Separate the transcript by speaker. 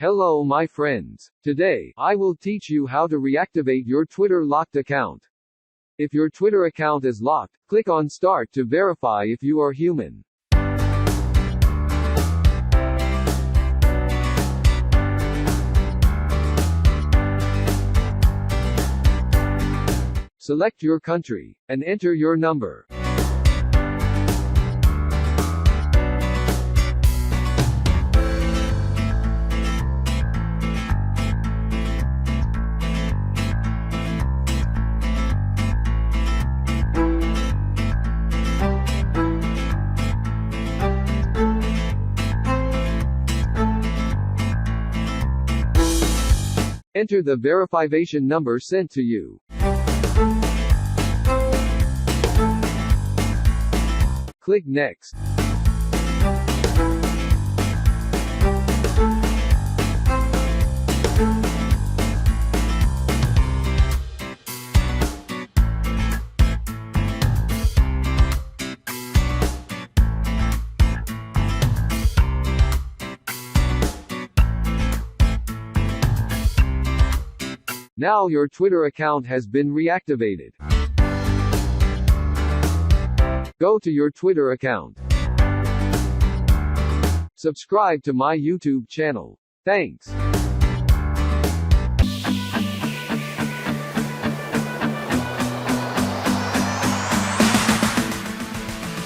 Speaker 1: Hello my friends. Today, I will teach you how to reactivate your Twitter locked account. If your Twitter account is locked, click on Start to verify if you are human. Select your country, and enter your number. Enter the verification number sent to you. Click Next. Now your Twitter account has been reactivated. Go to your Twitter account. Subscribe to my YouTube channel. Thanks.